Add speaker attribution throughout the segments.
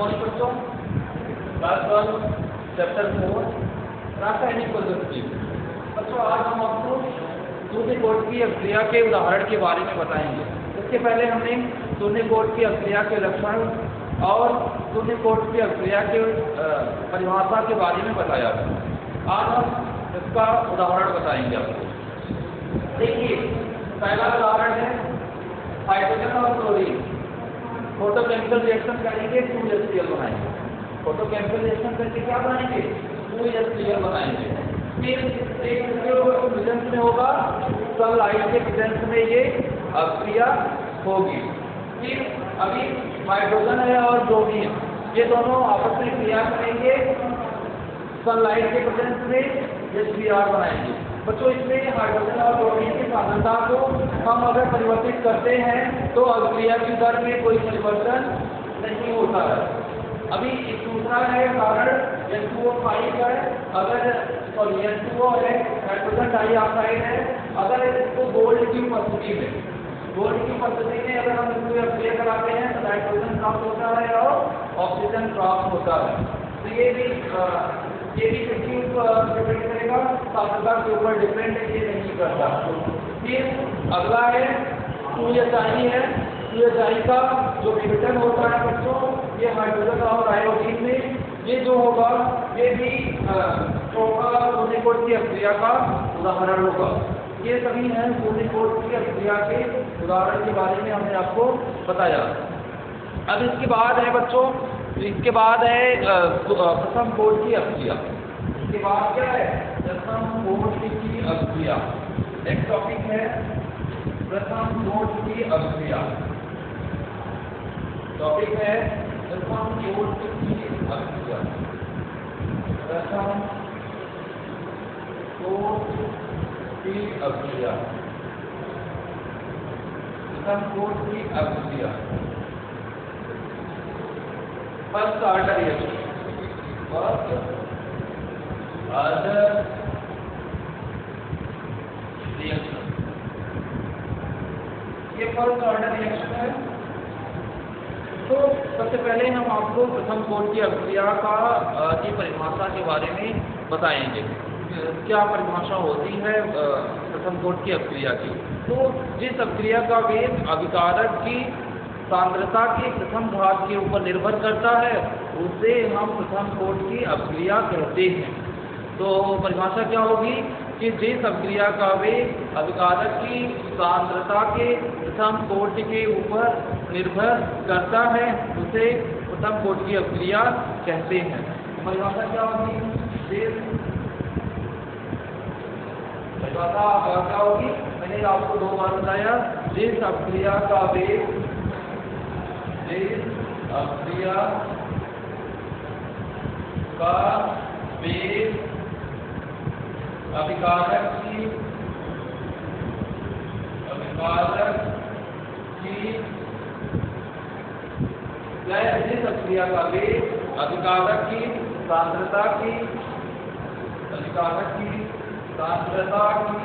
Speaker 1: Morning बच्चों, class 12 chapter 4 रासायनिक पद्धति। बच्चों आज हम आपको शून्य कोट की अभिक्रिया के उदाहरण के बारे में बताएंगे। इसके पहले हमने शून्य कोट की अभिक्रिया के लक्षण और शून्य कोट की अभिक्रिया के परिभाषा के बारे में बताया था। आज हम इसका उदाहरण बताएंगे आपको। देखिए, पहला उदाहरण है हाइड्रोजन और क्लोरीन फोटोकेमिकल रिएक्शन करेंगे, 2HCl बनाएंगे। फोटोकेमिकल रिएक्शन करके क्या बनाएंगे? 2HCl बनाएंगे। फिर एक प्रेजेंस में होगा, सनलाइट के प्रेजेंस में ये अभिक्रिया होगी। फिर अभी हाइड्रोजन है और ब्रोमीन, ये दोनों आपस में क्रिया करेंगे, सनलाइट के प्रेजेंस में HBr बनाएंगे। बच्चों इसमें हाइड्रोजन और ब्रोमीन की सांद्रता को हम अगर परिवर्तित करते हैं तो अभिक्रिया की दर में कोई परिवर्तन नहीं होता है। अभी एक दूसरा है उदाहरण H2O5 है, अगर H2O है, हाइड्रोजन डाइऑक्साइड है, अगर इसको गोल्ड की उपस्थिति में अगर हम इसको अभिक्रिया कराते हैं तो नाइट्रोजन प्राप्त होता है और ऑक्सीजन प्राप्त होता है। तो ये भी किसके ऊपर डिपेंड करेगा? सांद्रता के ऊपर डिपेंड ये नहीं करता। फिर अगला है 2HI है। 2HI का जो विघटन होता है बच्चों, ये हाइड्रोजन और आयोडीन में, ये जो होगा ये भी शून्य कोट की अभिक्रिया का उदाहरण होगा। ये सभी हैं शून्य कोट की अभिक्रिया के उदाहरण के बारे में हमने आपको बताया। अब इसके बाद है बच्चों, इसके बाद है प्रथम कोट की अभिक्रिया। इसके बाद क्या है? प्रथम कोट की अभिक्रिया। एक टॉपिक है प्रथम कोट की अभिक्रिया। टॉपिक है प्रथम कोट की अभिक्रिया। प्रथम कोट की अभिक्रिया। प्रथम कोट की अभिक्रिया। First order reaction. First order reaction, ये फर्स्ट ऑर्डर रिएक्शन है। तो सबसे पहले हम आपको प्रथम कोट की अभिक्रिया की परिभाषा के बारे में बताएंगे। क्या परिभाषा होती है प्रथम कोट की अभिक्रिया की? तो जिस अभिक्रिया का वेग अभिकारक की सांद्रता के प्रथम भाग के ऊपर निर्भर करता है उसे हम प्रथम कोट की अभिक्रिया कहते हैं। तो परिभाषा क्या होगी कि जिस अभिक्रिया का वेग अभिकारक की सांद्रता के प्रथम कोट के ऊपर निर्भर करता है उसे प्रथम कोट की अभिक्रिया कहते हैं। परिभाषा क्या होगी? परिभाषा क्या होगी? मैंने आपको 2 बार बताया। जिस अभिक्रिया का वेग अभिक्रिया का वेग अभिकारक की जिस अभिक्रिया का वेग अभिकारक की सांद्रता की अभिकारक की सांद्रता की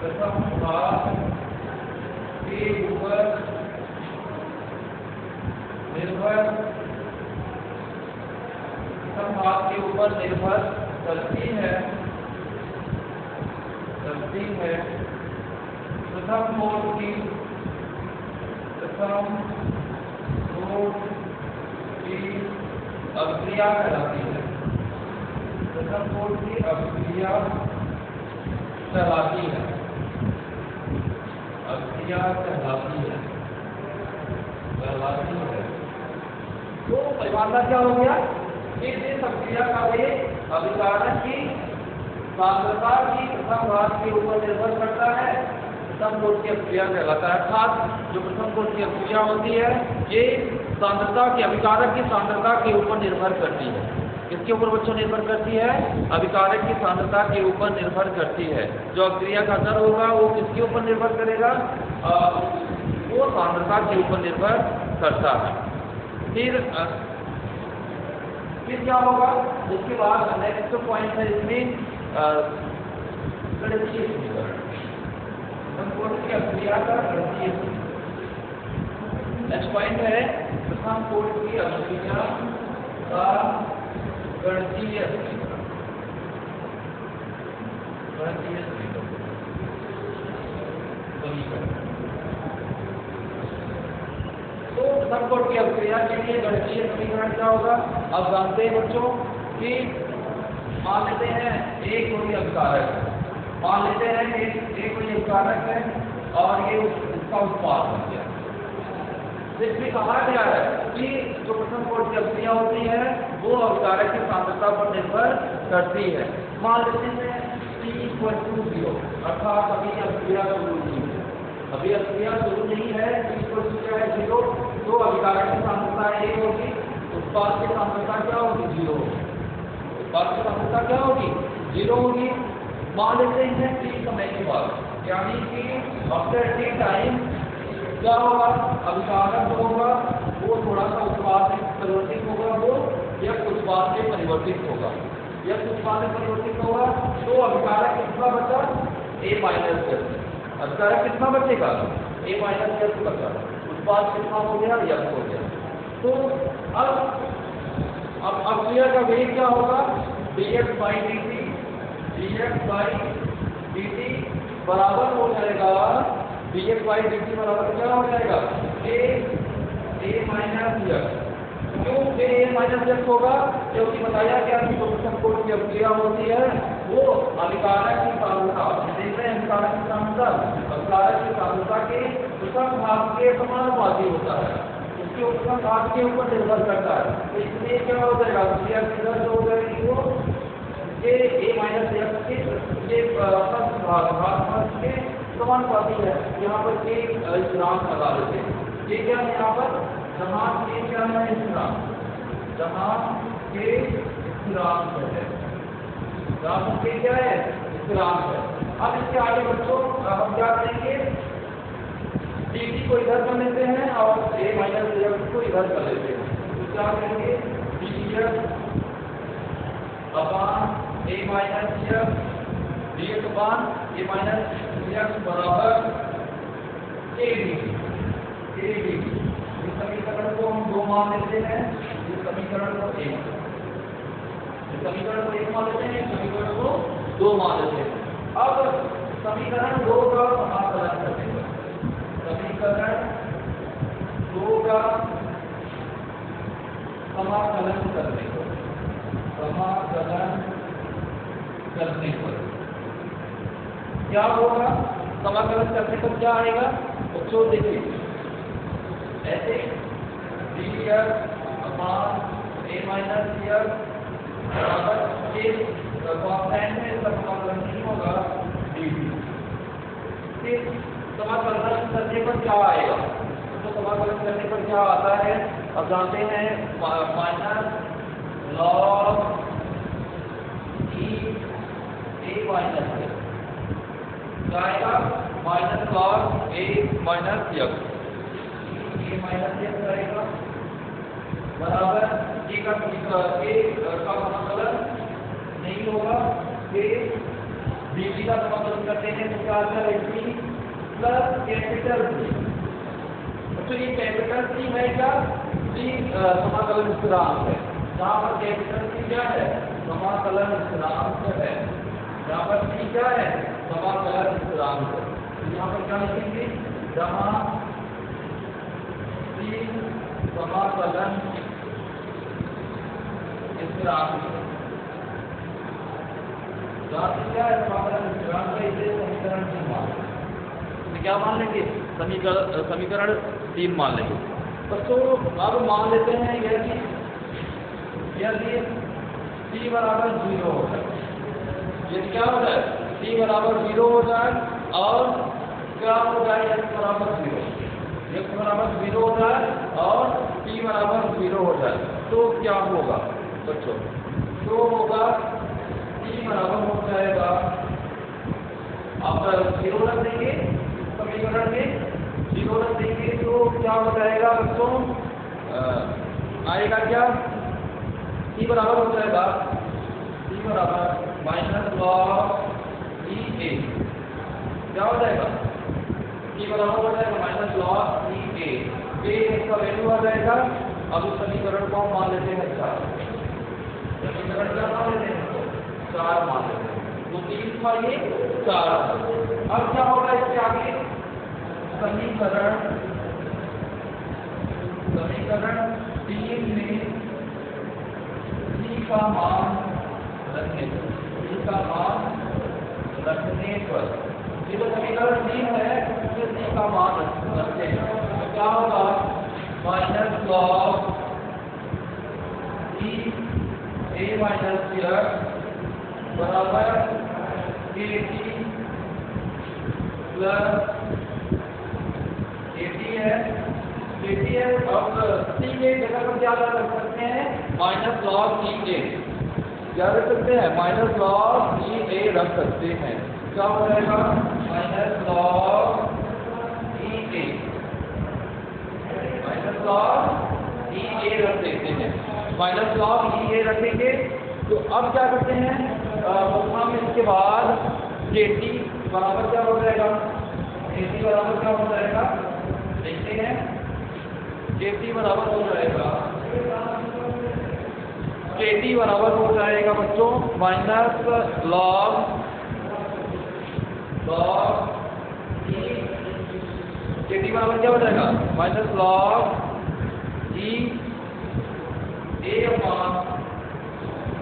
Speaker 1: प्रथम भाग के ऊपर निर्भर करती है प्रथम कोट की अभिक्रिया कहलाती है। प्रथम कोट की अभिक्रिया कहलाती है। तो परिभाषा क्या हो गया कि जिस अभिक्रिया का वेग अभिकारक की सांद्रता की प्रथम भाग के ऊपर निर्भर करता है प्रथम कोट की अभिक्रिया कहलाता है। अर्थात जो प्रथम कोट की अभिक्रिया होती है ये सांद्रता की अभिकारक की सांद्रता के ऊपर निर्भर करती है। किसके ऊपर बच्चों निर्भर करती है? अभिकारक की सांद्रता के ऊपर निर्भर करती है। जो अभिक्रिया का दर होगा वो किसके ऊपर निर्भर करेगा? वो सांद्रता के ऊपर निर्भर करता है। फिर क्या होगा? उसके बाद नेक्स्ट पॉइंट है इसमें गणितीय समीकरण। अभिक्रिया का गणितीय नेक्स्ट पॉइंट है प्रथम कोटि की अभिक्रिया का गणितीय समीकरण। तो प्रथम कोटि की अभिक्रिया के लिए गणितीय समीकरण क्या होगा? आप जानते हैं बच्चों कि मान लेते हैं एक कोई अभिकारक, मान लेते हैं कि एक कोई अभिकारक है और ये उसका उत्पाद बन गया। इसमें कहा गया है कि जो प्रथम कोटि की अभिक्रिया होती है वो अभिकारक की सांद्रता पर निर्भर करती है। मान लेते हैं T=0, अर्थात अभी अभिक्रिया शुरू नहीं है, अभी अभिक्रिया शुरू नहीं है, T=0, तो अभिकारक की सांद्रता 1 होगी, उत्पाद की सांद्रता क्या होगी? 0 होगी। उत्पाद की सांद्रता क्या होगी? 0 होगी। मान लेते हैं T समय के बाद, यानी कि आफ्टर T टाइम क्या होगा? अभिकारक जो होगा वो थोड़ा सा उत्पाद में परिवर्तित होगा, वो या उत्पाद में परिवर्तित होगा, या उत्पाद में परिवर्तित होगा, तो अभिकारक कितना बचा? A minus Z। अभिकारक कितना बचेगा? A माइनस Z बचा। उत्पाद कितना हो गया? F हो गया। तो अब अभिक्रिया का वेग क्या होगा? dx/dt बराबर हो जाएगा, dx/dt बराबर क्या हो जाएगा? a minus x। क्यों a माइनस x होगा? क्योंकि बताया क्या कि जो प्रथम कोटि की अभिक्रिया होती है वो अभिकारक की सांद्रता, देख रहे हैं अभिकारक की सांद्रता, अभिकारक की सांद्रता के प्रथम भाग के समानुपाती होता है, उसके प्रथम भाग के ऊपर निर्भर करता है। तो इसलिए क्या हो जाएगा? अभिक्रिया की दर जो हो जाएगी वो a माइनस x के प्रथम भाग के समानुपाती है। यहाँ पर एक स्थिरांक लगा लेते हैं। ये क्या है यहाँ पर? जहाँ के क्या है? स्थिरांक, जहाँ के स्थिरांक है, जहाँ के क्या है? स्थिरांक है। अब इसके आगे बच्चों हम क्या करेंगे? dt को इधर कर लेते हैं और a माइनस x को इधर कर लेते हैं। तो क्या करेंगे? dx upon a minus x dx upon a minus x बराबर a dt। इस समीकरण को हम 2 मान लेते हैं, इस समीकरण को 1, इस समीकरण को 1 मान लेते हैं, इस समीकरण को 2 मान लेते हैं। अब समीकरण 2 का समाकलन करते हैं, समीकरण 2 का समाकलन करने पर, क्या होगा? समाकलन करने पर क्या आएगा बच्चों? देखिए ऐसे dx upon a minus x बराबर एक कांस्टेंट है, इसका समाकलन नहीं होगा dt। फिर समाकलन करने पर क्या आएगा? तो समाकलन करने पर क्या आता है? अब जानते हैं minus log e a minus x क्या आएगा? Minus log a minus x minus x करेगा बराबर a का समाकलन नहीं होगा। फिर dt का समाकलन करते हैं तो क्या आता है? t plus capital C। तो ये कैपिटल C है क्या? C समाकलन स्थिरांक है। जहाँ पर कैपिटल C क्या है? समाकलन स्थिरांक है। यहाँ पर C क्या है? समाकलन स्थिरांक है। यहाँ पर क्या लिखेंगे? जहाँ समाकलन स्थिरांक क्या है? समाकलन स्थिरांक है, इसे समीकरण 3 मान लेंगे। क्या मान लेंगे? समीकरण 3 मान लेंगे। बच्चों अब मान लेते हैं यदि t बराबर 0 हो जाए, ये क्या हो जाए? t बराबर 0 हो जाए और क्या हो जाए? x बराबर 0 हो जाए और t बराबर 0 हो जाए तो क्या होगा बच्चों? तो होगा t बराबर हो जाएगा, आप 0 रख देंगे समीकरण में, 0 रख देंगे तो क्या हो जाएगा बच्चों? आएगा क्या? t बराबर हो जाएगा, t बराबर माइनस लॉग e a क्या हो जाएगा? टी बराबर हो जाएगा माइनस लॉग ई ए इसका वैल्यू आ जाएगा। अब इस समीकरण को हम मान लेते हैं 4, समीकरण क्या मान लेते हैं 4 मान लेते हैं, तो 3 था ये 4। अब क्या होगा इसके आगे समीकरण 3 में c का मान रखने पर ये तो समीकरण 3 है, इसमें c का मान रखते हैं तो क्या होगा माइनस लॉग ई ए माइनस बराबर के टी प्लस एटी है। अब सी के जगह पर क्या रख सकते हैं माइनस लॉग ई ए, क्या रख सकते हैं माइनस लॉग ई ए रख सकते हैं। क्या हो जाएगा माइनस लॉग ई ए, माइनस लॉग ई ए रख देते हैं, माइनस लॉग ई ए रखेंगे। तो अब क्या करते हैं हम इसके बाद के टी बराबर क्या हो जाएगा, के टी बराबर क्या हो जाएगा देखते हैं। के टी बराबर हो जाएगा बच्चों माइनस लॉग ई, के टी बराबर क्या हो जाएगा माइनस लॉग ई ए अपॉन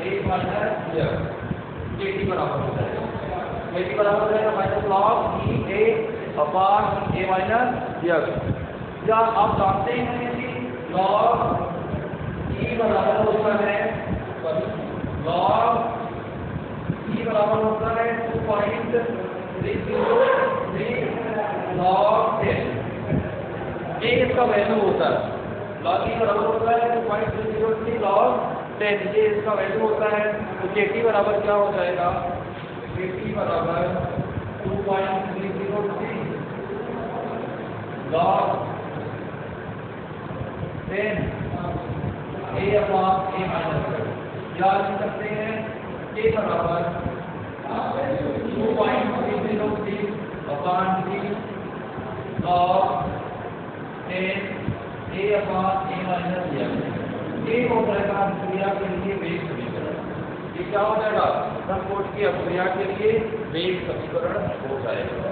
Speaker 1: ए माइनस यस, के टी बराबर हो जाएगा, के टी बराबर हो जाएगा माइनस लॉग ई ए अपॉन ए माइनस यस। या आप जानते हैं कि लॉग ई बराबर होता है लॉग ई बराबर होता है 2.303 लॉग 10, ये इसका वैल्यू होता है। लॉग ई बराबर होता है 2.303 लॉग 10, ये इसका वैल्यू होता है। तो के टी बराबर क्या हो जाएगा, के टी बराबर 2.303 लॉग 10 ए अपॉन ए माइनस, याद लिख सकते हैं के बराबर 2.303 अपॉन 3 लॉग 10 ए अपॉन ए माइनस ये हो जाएगा क्रिया के लिए वेग समीकरण। ये क्या हो जाएगा ट्रांसपोर्ट की अभिक्रिया के लिए वेग समीकरण हो जाएगा।